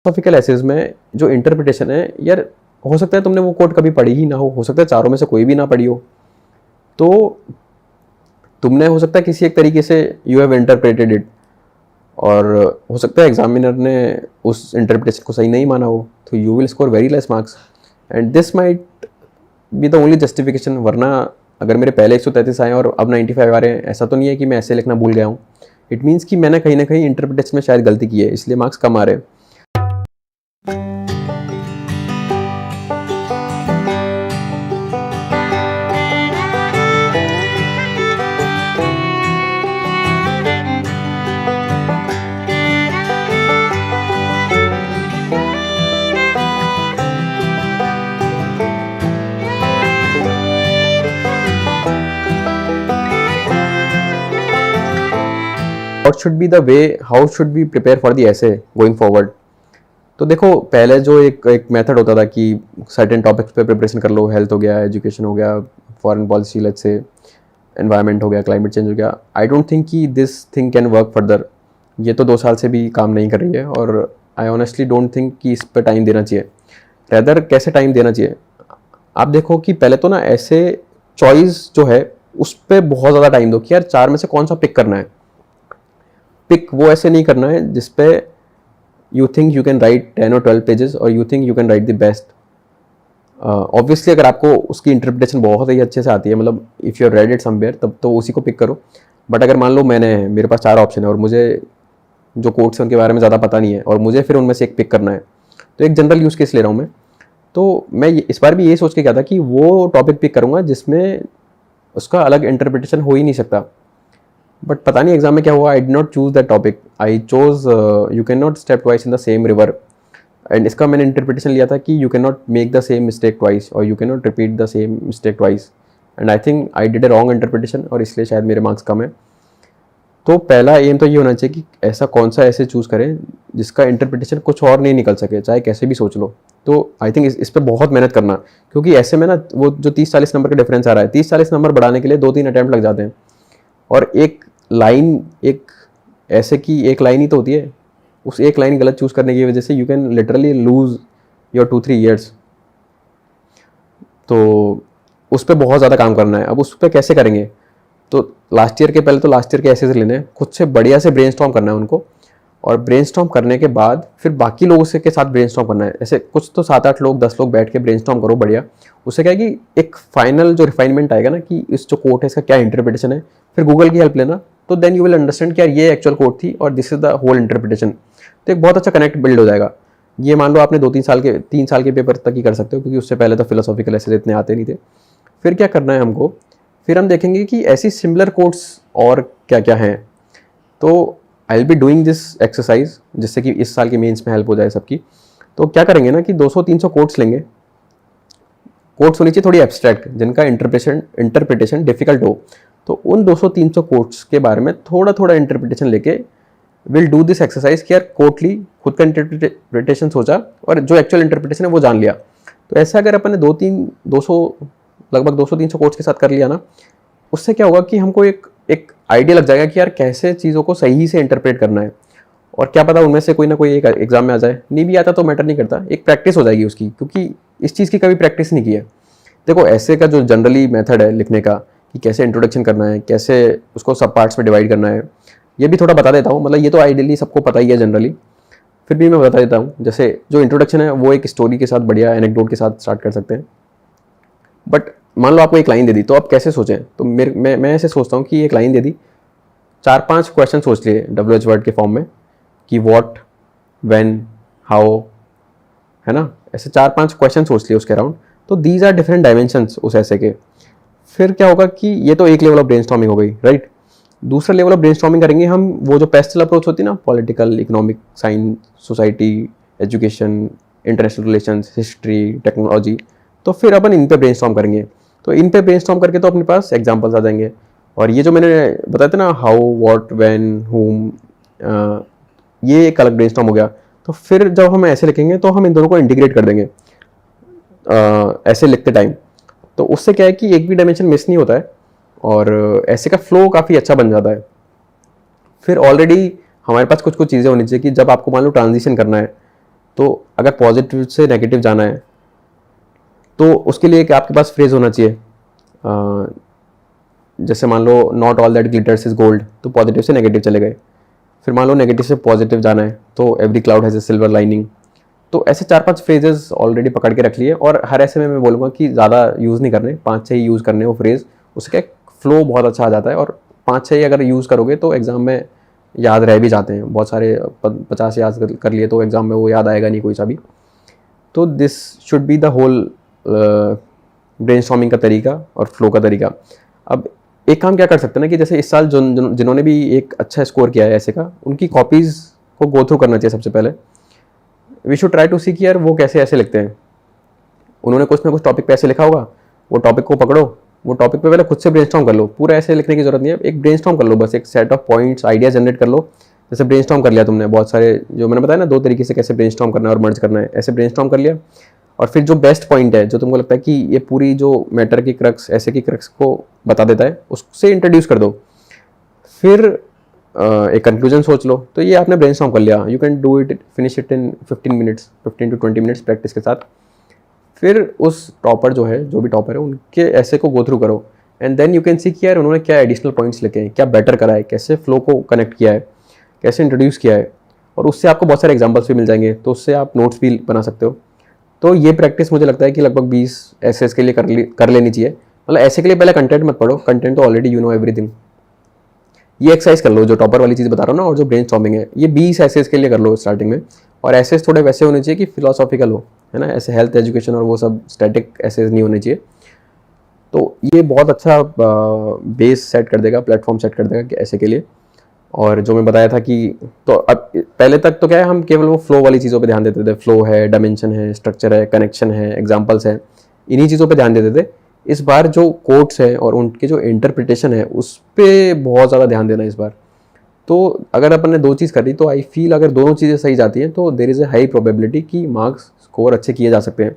Philosophical essays में जो interpretation है यार, हो सकता है तुमने वो कोट कभी पढ़ी ही ना हो सकता है चारों में से कोई भी ना पढ़ी हो, तो तुमने हो सकता है किसी एक तरीके से यू हैव इंटरप्रेटेड इट, और हो सकता है एग्जामिनर ने उस इंटरप्रिटेशन को सही नहीं माना हो, तो you will score very less marks and this might be the only justification. वरना अगर मेरे पहले 133 आए और अब 95 आ रहे हैं, ऐसा तो नहीं है कि मैं ऐसे लिखना भूल गया हूँ। इट मीन्स कि मैंने कहीं ना कहीं इंटरप्रिटेशन में शायद गलती की है, इसलिए मार्क्स कम आ रहे हैं। What should be the way, how should we prepare for the essay going forward? तो देखो, पहले जो एक मेथड होता था कि सर्टेन टॉपिक्स पे प्रिपरेशन कर लो, हेल्थ हो गया, एजुकेशन हो गया, foreign policy, let's say environment हो गया, क्लाइमेट चेंज हो गया, आई डोंट थिंक कि this thing can work further. ये तो 2 साल से भी काम नहीं कर रही है और आई ऑनेस्टली डोंट थिंक कि इस पर टाइम देना चाहिए। रैदर कैसे टाइम देना चाहिए, आप देखो कि पहले तो ना ऐसे चॉइस जो है उस पर बहुत ज़्यादा टाइम दो कि यार 4 में से कौन सा पिक करना है। पिक वो ऐसे नहीं करना है जिसपे you think you can write 10 और 12 पेजेस और you think you can write the best. Obviously अगर आपको उसकी इंटरप्रिटेशन बहुत ही अच्छे से आती है, मतलब if you read it somewhere, तब तो उसी को पिक करो। बट अगर मान लो मेरे पास 4 ऑप्शन है और मुझे जो कोर्ट्स हैं उनके बारे में ज़्यादा पता नहीं है और मुझे फिर उनमें से एक पिक करना है, तो एक जनरल यूज़ केस ले रहा हूँ मैं। तो मैं इस बार भी ये सोच के क्या था कि वो टॉपिक पिक करूँगा जिसमें उसका अलग इंटरप्रिटेशन हो ही नहीं सकता। बट पता नहीं एग्जाम में क्या हुआ, I did not choose that topic, I chose you can not step twice in the same river. And इसका मैंने इंटरप्रिटेशन लिया था कि you can not make the same mistake twice और you can not repeat the same mistake twice. And I think I did a wrong interpretation और इसलिए शायद मेरे मार्क्स कम है। तो पहला एम तो ये होना चाहिए कि ऐसा कौन सा ऐसे चूज़ करें जिसका इंटरप्रिटेशन कुछ और नहीं निकल सके, चाहे कैसे भी सोच लो। तो आई थिंक इस पर बहुत मेहनत करना, क्योंकि ऐसे में ना वो जो 30-40 नंबर का डिफरेंस आ रहा है, 30-40 नंबर बढ़ाने के लिए 2-3 अटैम्प्ट लग जाते हैं। और एक लाइन, एक ऐसे की एक लाइन ही तो होती है, उस एक लाइन गलत चूज़ करने की वजह से you can literally lose your 2-3 years. तो उस पर बहुत ज़्यादा काम करना है। अब उस पर कैसे करेंगे, तो पहले तो लास्ट ईयर के ऐसे लेने हैं, खुद से बढ़िया से ब्रेनस्टॉर्म करना है उनको, और ब्रेनस्टॉर्म करने के बाद फिर बाकी लोगों से के साथ ब्रेनस्टॉर्म करना है। ऐसे कुछ तो 7-8 लोग 10 लोग बैठ के ब्रेनस्टॉर्म करो बढ़िया। उससे क्या है कि एक फाइनल जो रिफाइनमेंट आएगा ना कि इस जो कोट है इसका क्या इंटरप्रिटेशन है, फिर गूगल की हेल्प लेना, तो देन यू विल अंडरस्टैंड कि यार ये एक्चुअल कोट थी और this is the whole interpretation. तो एक बहुत अच्छा कनेक्ट बिल्ड हो जाएगा। ये मान लो आपने 3 साल के पेपर तक ही कर सकते हो, क्योंकि उससे पहले तो फिलोसॉफिकल ऐसे इतने आते नहीं थे। फिर क्या करना है हमको, फिर हम देखेंगे कि ऐसी सिमिलर कोट्स और क्या क्या हैं। तो I will be doing this exercise जिससे कि इस साल के मेंस में हेल्प हो जाए सबकी। तो क्या करेंगे ना कि 200-300 कोट्स लेंगे। कोट्स होनी चाहिए थोड़ी एब्स्ट्रैक्ट, जिनका इंटरप्रिटेशन डिफिकल्ट हो। तो उन 200-300 कोट्स के बारे में थोड़ा थोड़ा इंटरप्रिटेशन लेके विल डू दिस एक्सरसाइज कि यार कोट ली, खुद का इंटरप्रिटेशन सोचा और जो एक्चुअल इंटरप्रिटेशन है वो जान लिया। तो ऐसा अगर अपन ने 200-300 कोट्स के साथ कर लिया ना, उससे क्या होगा कि हमको एक आइडिया लग जाएगा कि यार कैसे चीज़ों को सही से इंटरप्रेट करना है। और क्या पता उनमें से कोई ना कोई एक एग्जाम में आ जाए, नहीं भी आता तो मैटर नहीं करता, एक प्रैक्टिस हो जाएगी उसकी, क्योंकि इस चीज़ की कभी प्रैक्टिस नहीं की है। देखो ऐसे का जो जनरली मेथड है लिखने का कि कैसे इंट्रोडक्शन करना है, कैसे उसको सब पार्ट्स में डिवाइड करना है, ये भी थोड़ा बता देता हूँ। मतलब ये तो आइडियली सबको पता ही है जनरली, फिर भी मैं बता देता हूँ। जैसे जो इंट्रोडक्शन है वो एक स्टोरी के साथ, बढ़िया एनेक्डोट के साथ स्टार्ट कर सकते हैं। बट मान लो आपको एक लाइन दे दी, तो आप कैसे सोचें, तो मैं ऐसे सोचता हूँ कि एक लाइन दे दी, 4-5 क्वेश्चन सोच लिए WH वर्ड के फॉर्म में कि व्हाट, व्हेन, हाउ, है ना, ऐसे 4-5 क्वेश्चन सोच लिए उसके अराउंड। तो दीज आर डिफरेंट डायमेंशंस उस ऐसे के। फिर क्या होगा कि ये तो एक लेवल ऑफ ब्रेनस्टॉर्मिंग हो गई, राइट। दूसरा लेवल ऑफ ब्रेनस्टॉर्मिंग करेंगे हम, वो जो पेस्टल अप्रोच होती है ना, political, economic science, society, education, international relations, history, technology. तो फिर अपन इन पे ब्रेनस्टॉर्म करेंगे। तो इन पे ब्रेनस्टॉर्म करके तो अपने पास एग्जांपल्स आ जाएंगे। और ये जो मैंने बताया था ना, हाउ, व्हाट, व्हेन, हुम, ये एक अलग ब्रेनस्टॉर्म हो गया। तो फिर जब हम ऐसे लिखेंगे तो हम इन दोनों को इंटीग्रेट कर देंगे ऐसे लिखते टाइम। तो उससे क्या है कि एक भी डायमेंशन मिस नहीं होता है और ऐसे का फ्लो काफ़ी अच्छा बन जाता है। फिर ऑलरेडी हमारे पास कुछ चीज़ें होनी चाहिए कि जब आपको मान लो ट्रांजिशन करना है, तो अगर पॉजिटिव से नेगेटिव जाना है तो उसके लिए एक आपके पास फ्रेज होना चाहिए। जैसे मान लो not all that glitters is gold, तो पॉजिटिव से नेगेटिव चले गए। फिर मान लो नेगेटिव से पॉजिटिव जाना है तो every cloud has a silver lining. तो ऐसे 4-5 फ्रेजेस ऑलरेडी पकड़ के रख लिए, और हर ऐसे में मैं बोलूँगा कि ज़्यादा यूज़ नहीं करने, 5-6 ही यूज़ करने वो फ्रेज़। उससे क्या फ्लो बहुत अच्छा आ जाता है, और 5-6 ही अगर यूज़ करोगे तो एग्ज़ाम में याद रह भी जाते हैं। बहुत सारे 50 याद कर लिए तो एग्ज़ाम में वो याद आएगा नहीं कोई सा भी। तो this should be the whole brainstorming का तरीका और फ्लो का तरीका। अब एक काम क्या कर सकते हैं ना कि जैसे इस साल जिन्होंने भी एक अच्छा स्कोर किया है ऐसे का, उनकी कॉपीज़ को गो थ्रू करना चाहिए सबसे पहले। वी शुड ट्राई टू सी कि यार वो कैसे ऐसे लिखते हैं। उन्होंने कुछ ना कुछ टॉपिक पे ऐसे लिखा होगा, वो टॉपिक को पकड़ो, वो टॉपिक पे पहले खुद से ब्रेनस्टॉर्म कर लो। पूरा ऐसे लिखने की जरूरत नहीं है, एक ब्रेनस्टॉर्म कर लो, बस एक set of points idea generate कर लो। जैसे ब्रेनस्टॉर्म कर लिया तुमने बहुत सारे, जो मैंने बताया ना 2 तरीके से कैसे ब्रेनस्टॉर्म करना है और मर्ज करना है, ऐसे ब्रेनस्टॉर्म कर लिया। और फिर जो बेस्ट पॉइंट है, जो तुमको लगता है कि ये पूरी जो मैटर की क्रक्स, ऐसे की क्रक्स को बता देता है, उससे इंट्रोड्यूस कर दो। फिर एक कंक्लूजन सोच लो। तो ये आपने ब्रेनस्टॉर्म कर लिया, you can do it, finish it in 15 minutes, 15 to 20 minutes practice के साथ। फिर उस टॉपर जो है, जो भी टॉपर है, उनके ऐसे को गो थ्रू करो, and then you can see कि यार उन्होंने क्या एडिशनल पॉइंट्स लिखे हैं, क्या बेटर करा है, कैसे फ्लो को कनेक्ट किया है, कैसे इंट्रोड्यूस किया है। और उससे आपको बहुत सारे एग्जाम्पल्स भी मिल जाएंगे, तो उससे आप नोट्स भी बना सकते हो। तो ये प्रैक्टिस मुझे लगता है कि लगभग 20 एसेस के लिए कर लेनी चाहिए। मतलब ऐसे के लिए पहले कंटेंट मत पढ़ो, कंटेंट तो ऑलरेडी यू नो एवरीथिंग। ये एक्सरसाइज कर लो जो टॉपर वाली चीज़ बता रहा हूँ ना, और जो ब्रेनस्टॉर्मिंग है, ये 20 एसेस के लिए कर लो स्टार्टिंग में। और एसेस थोड़े वैसे होने चाहिए कि फिलोसॉफिकल हो, है ना, ऐसे हेल्थ एजुकेशन और वो सब स्टैटिक एसेस नहीं होने चाहिए। तो ये बहुत अच्छा बेस सेट कर देगा, प्लेटफॉर्म सेट कर देगा कि ऐसे के लिए। और जो मैं बताया था कि तो अब पहले तक तो क्या है, हम केवल वो फ्लो वाली चीज़ों पे ध्यान देते थे। फ्लो है, डायमेंशन है, स्ट्रक्चर है, कनेक्शन है, एग्जांपल्स है, इन्हीं चीज़ों पे ध्यान देते थे। इस बार जो कोट्स है और उनके जो इंटरप्रिटेशन है, उस पर बहुत ज़्यादा ध्यान देना इस बार। तो अगर अपन ने 2 चीज़ करी तो आई फील अगर दोनों चीज़ें सही जाती हैं तो there is a high probability कि मार्क्स स्कोर अच्छे किए जा सकते हैं।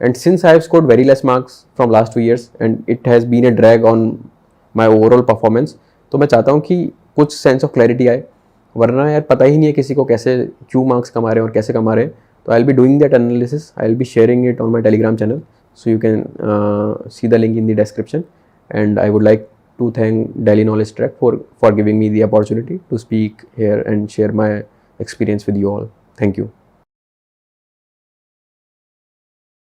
And since I have scored very less marks from last 2 years and it has been a drag on my overall performance, तो मैं चाहता हूँ कि कुछ सेंस ऑफ क्लैरिटी आए। वरना यार पता ही नहीं है किसी को कैसे क्यों मार्क्स कमा रहे हैं और कैसे कमा रहे हैं। तो I will be doing that analysis, I will be sharing it on my Telegram channel, so you can see the link in the description. And I would like to thank Delhi Knowledge Track for giving me the opportunity to speak here and share my experience with you all. Thank you.